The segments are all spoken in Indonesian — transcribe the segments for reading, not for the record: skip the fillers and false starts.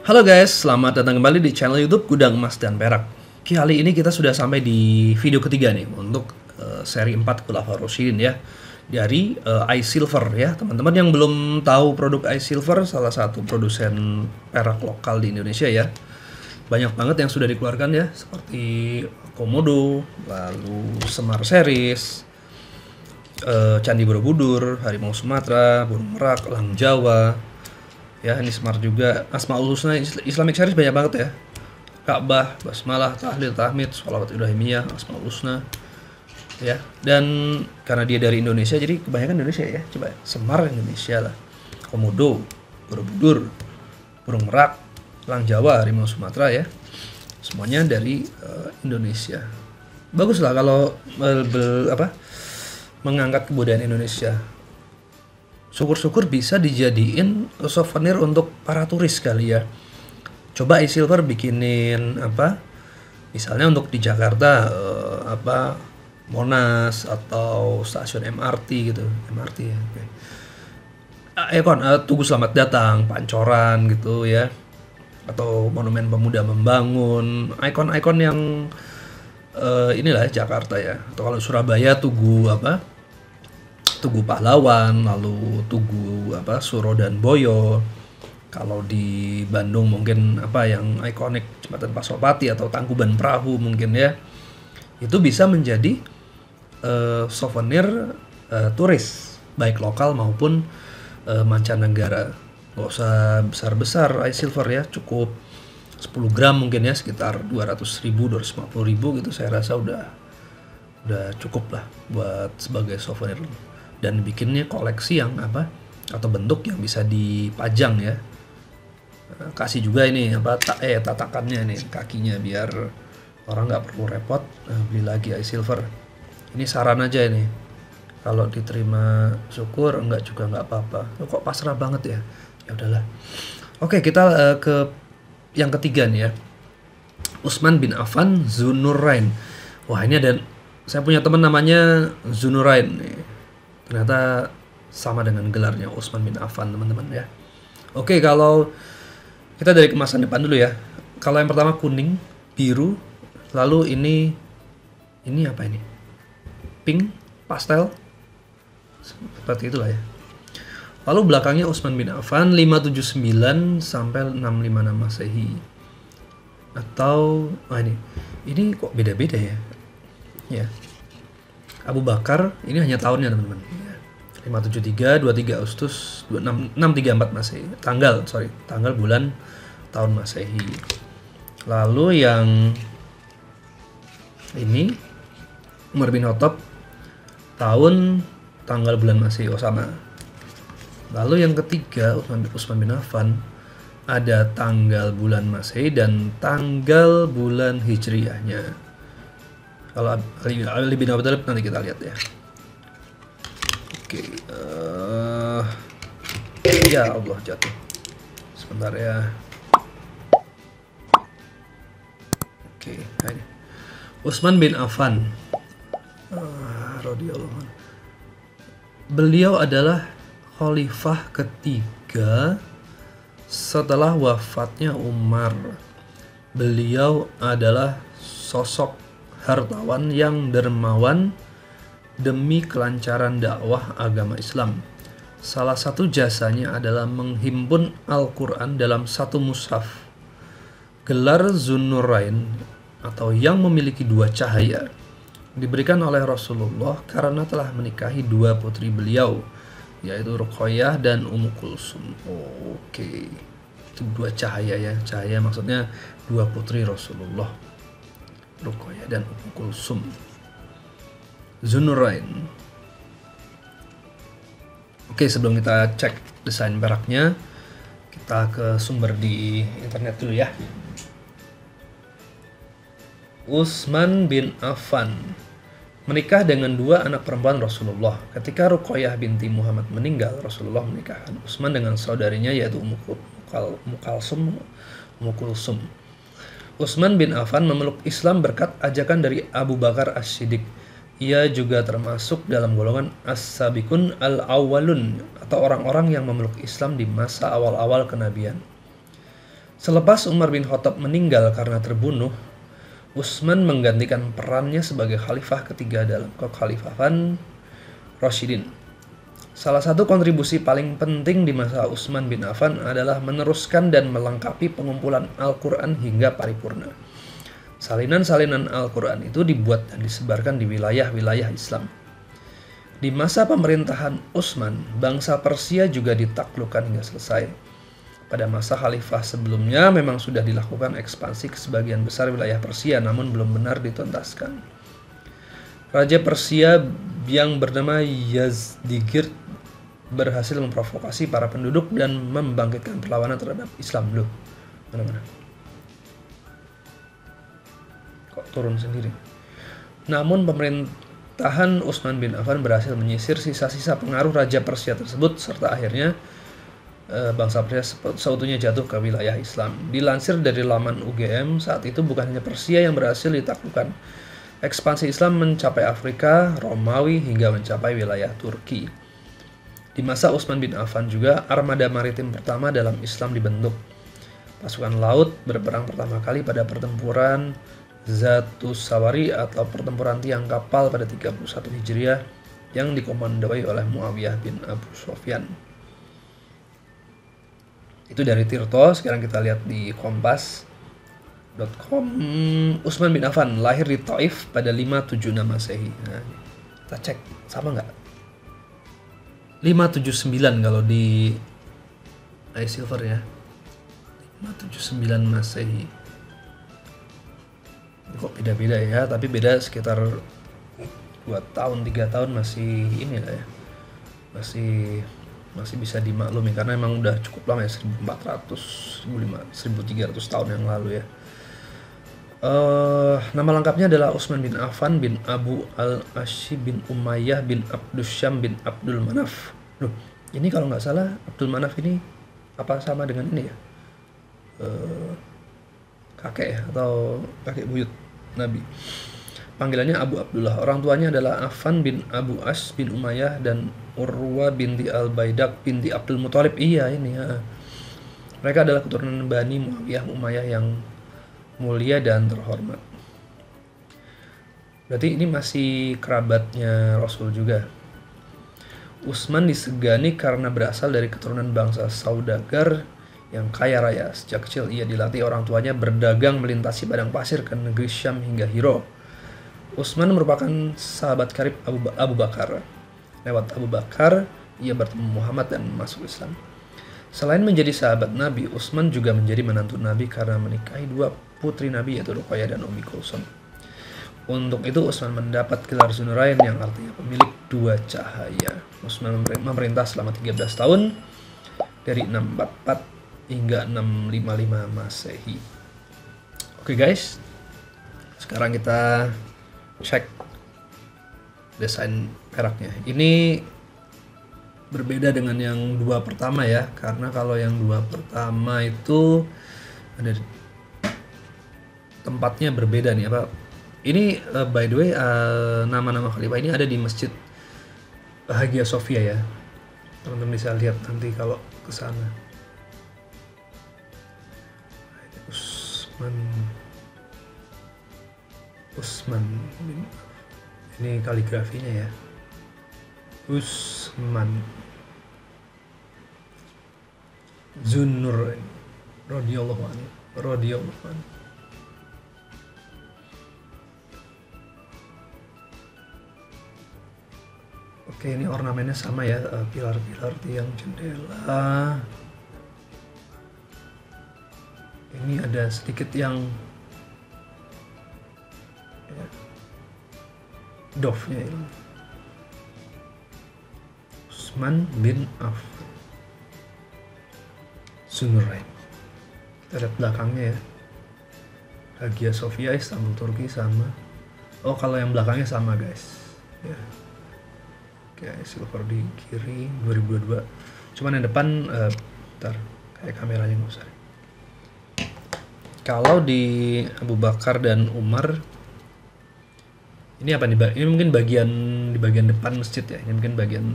Halo guys, selamat datang kembali di channel YouTube Gudang Emas dan Perak. Kali ini kita sudah sampai di video ketiga nih untuk seri 4 Khulafaur Rasyidin ya. Dari iSilver ya. Teman-teman yang belum tahu produk iSilver, salah satu produsen perak lokal di Indonesia ya. Banyak banget yang sudah dikeluarkan ya, seperti Komodo, lalu Semar Series, Candi Borobudur, Harimau Sumatera, Burung Merak, Elang Jawa. Ya, ini smart juga. Asmaul Husna Islamic Series banyak banget ya. Ka'bah, Basmalah, Tahlil, Tahmid, Sholawat Ibrahimiyah, Asmaul Husna. Ya, dan karena dia dari Indonesia jadi kebanyakan Indonesia ya. Coba Semar Indonesia lah. Komodo, Borobudur, Burung Merak, Elang Jawa, Harimau Sumatera ya. Semuanya dari Indonesia. Bagus lah kalau mengangkat kebudayaan Indonesia. Syukur-syukur bisa dijadiin souvenir untuk para turis kali ya. Coba iSilver bikinin misalnya untuk di Jakarta Monas atau stasiun MRT gitu, MRT ya. Tugu Selamat Datang, Pancoran gitu ya. Atau Monumen Pemuda Membangun, ikon-ikon yang inilah Jakarta ya. Atau kalau Surabaya Tugu Tugu Pahlawan, lalu Tugu Suro dan Boyo. Kalau di Bandung mungkin yang ikonik Jembatan Pasopati atau Tangkuban Perahu mungkin ya. Itu bisa menjadi souvenir turis baik lokal maupun mancanegara. Nggak usah besar-besar iSilver ya, cukup 10 gram mungkin ya, sekitar 200.000, 250.000 gitu. Saya rasa udah cukup lah buat sebagai souvenir. Dan bikinnya koleksi yang atau bentuk yang bisa dipajang ya. Kasih juga ini tatakannya nih kakinya biar orang nggak perlu repot beli lagi iSilver. Ini saran aja ini, kalau diterima syukur, enggak juga nggak apa-apa. Kok pasrah banget ya, ya udahlah. Oke, kita ke yang ketiga nih ya, Utsman bin Affan Dzunurain. Wah, ini ada, saya punya teman namanya Dzunurain nih. Ternyata sama dengan gelarnya Utsman bin Affan, teman-teman ya. Oke, kalau kita dari kemasan depan dulu ya. Kalau yang pertama kuning, biru, lalu ini apa ini? Pink, pastel. Seperti itulah ya. Lalu belakangnya Utsman bin Affan 579 sampai 656 Masehi. Atau ini kok beda-beda ya. Ya. Abu Bakar ini hanya tahunnya teman-teman. 573, 23 Agustus, 634 Masehi. Tanggal bulan tahun Masehi. Lalu yang ini Umar bin Khattab tahun tanggal bulan Masehi sama. Lalu yang ketiga Utsman bin Affan ada tanggal bulan Masehi dan tanggal bulan Hijriyahnya. Kalau Ali bin Abi Thalib nanti kita lihat ya. Oke, ya Allah jatuh. Sebentar ya. Oke, ini Utsman bin Affan radhiyallahu anhu. Beliau adalah khalifah ketiga setelah wafatnya Umar. Beliau adalah sosok hartawan yang dermawan demi kelancaran dakwah agama Islam. Salah satu jasanya adalah menghimpun Al-Quran dalam satu mushaf. Gelar Dzunurain atau yang memiliki dua cahaya diberikan oleh Rasulullah karena telah menikahi dua putri beliau, yaitu Ruqayyah dan Ummu Kulsum. Oke. Itu dua cahaya ya. Cahaya maksudnya dua putri Rasulullah, Ruqayyah dan Ummu Kulsum. Dzunurain. Oke, sebelum kita cek desain peraknya, kita ke sumber di internet dulu ya. Utsman bin Affan menikah dengan dua anak perempuan Rasulullah. Ketika Ruqayyah binti Muhammad meninggal, Rasulullah menikahkan Utsman dengan saudarinya yaitu Ummu Kulsum. Utsman bin Affan memeluk Islam berkat ajakan dari Abu Bakar As-Siddiq. Ia juga termasuk dalam golongan As-Sabiqun Al-Awwalun atau orang-orang yang memeluk Islam di masa awal-awal kenabian. Selepas Umar bin Khattab meninggal karena terbunuh, Utsman menggantikan perannya sebagai khalifah ketiga dalam kekhalifahan Rasyidin. Salah satu kontribusi paling penting di masa Utsman bin Affan adalah meneruskan dan melengkapi pengumpulan Al-Quran hingga paripurna. Salinan-salinan Al-Quran itu dibuat dan disebarkan di wilayah-wilayah Islam. Di masa pemerintahan Utsman, bangsa Persia juga ditaklukkan hingga selesai. Pada masa khalifah sebelumnya memang sudah dilakukan ekspansi ke sebagian besar wilayah Persia, namun belum benar dituntaskan. Raja Persia yang bernama Yazdigird berhasil memprovokasi para penduduk dan membangkitkan perlawanan terhadap Islam. Loh, mana-mana? Kok turun sendiri? Namun pemerintahan Utsman bin Affan berhasil menyisir sisa-sisa pengaruh Raja Persia tersebut, serta akhirnya bangsa Persia seutuhnya jatuh ke wilayah Islam. Dilansir dari laman UGM, saat itu bukan hanya Persia yang berhasil ditaklukkan. Ekspansi Islam mencapai Afrika, Romawi, hingga mencapai wilayah Turki. Di masa Utsman bin Affan juga, armada maritim pertama dalam Islam dibentuk. Pasukan laut berperang pertama kali pada pertempuran Zatus Sawari atau pertempuran tiang kapal pada 31 Hijriah yang dikomandoi oleh Muawiyah bin Abu Sufyan. Itu dari Tirto. Sekarang kita lihat di kompas.com. Utsman bin Affan lahir di Taif pada 576 Masehi. Nah, kita cek sama nggak? 579 kalau di iSilver ya. 579 Masehi. Kok beda-beda ya, tapi beda sekitar 2 tahun, 3 tahun masih ini lah ya. Masih bisa dimaklumi karena emang udah cukup lama ya, 1400, 1300 tahun yang lalu ya. Nama lengkapnya adalah Utsman bin Affan bin Abu al-Ashi bin Umayyah bin Abdusyam bin Abdul Manaf. Loh, ini kalau nggak salah Abdul Manaf ini apa sama dengan ini ya? Kakek ya, atau kakek buyut Nabi. Panggilannya Abu Abdullah. Orang tuanya adalah Affan bin Abu As bin Umayyah dan Urwa binti Al-Baidak binti Abdul Muthalib. Iya ini ya. Mereka adalah keturunan Bani Umayyah yang mulia dan terhormat. Berarti ini masih kerabatnya Rasul juga. Utsman disegani karena berasal dari keturunan bangsa saudagar yang kaya raya. Sejak kecil ia dilatih orang tuanya berdagang melintasi padang pasir ke negeri Syam hingga Hiro. Utsman merupakan sahabat karib Abu Bakar. Lewat Abu Bakar, ia bertemu Muhammad dan masuk Islam. Selain menjadi sahabat Nabi, Utsman juga menjadi menantu Nabi karena menikahi 2 putri Nabi yaitu Ruqayyah dan Ummi Kulsum. Untuk itu Utsman mendapat gelar Dzunurain yang artinya pemilik 2 cahaya. Utsman memerintah selama 13 tahun dari 644 hingga 655 Masehi. Oke guys, sekarang kita cek desain peraknya. Ini berbeda dengan yang 2 pertama ya, karena kalau yang 2 pertama itu ada tempatnya berbeda nih apa. Ini by the way nama-nama khalifah ini ada di Masjid Hagia Sophia ya. Teman-teman bisa lihat nanti kalau ke sana. Utsman ini kaligrafinya ya. Utsman Dzun-Nurain radhiyallahu anhu. Oke, ini ornamennya sama ya, pilar-pilar tiang jendela. Ini ada sedikit yang ya, dove-nya ini. Utsman bin Affan Dzun-Nurain. Kita lihat belakangnya ya. Hagia Sophia, Istanbul, Turki sama. Oh, kalau yang belakangnya sama guys. Ya. Oke, silver di kiri 2022. Cuman yang depan bentar, kayak kameranya nggak usah. Kalau di Abu Bakar dan Umar ini apa nih? Ini mungkin di bagian depan masjid ya. Ini mungkin bagian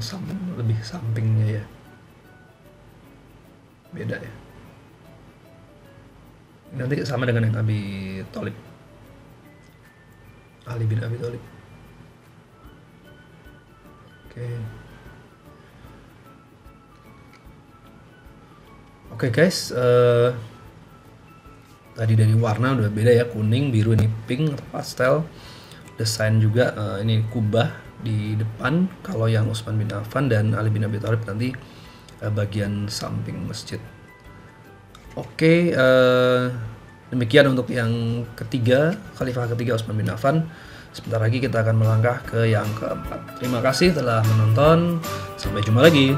lebih sampingnya ya. Beda ya. Nanti sama dengan yang Abi Thalib. Ali bin Abi Thalib. Oke. Oke guys, tadi dari warna udah beda ya, kuning, biru, ini pink atau pastel. Desain juga ini kubah di depan kalau yang Utsman bin Affan dan Ali bin Abi Thalib nanti bagian samping masjid. Oke, demikian untuk yang ketiga, Khalifah ketiga Utsman bin Affan. Sebentar lagi kita akan melangkah ke yang keempat. Terima kasih telah menonton. Sampai jumpa lagi.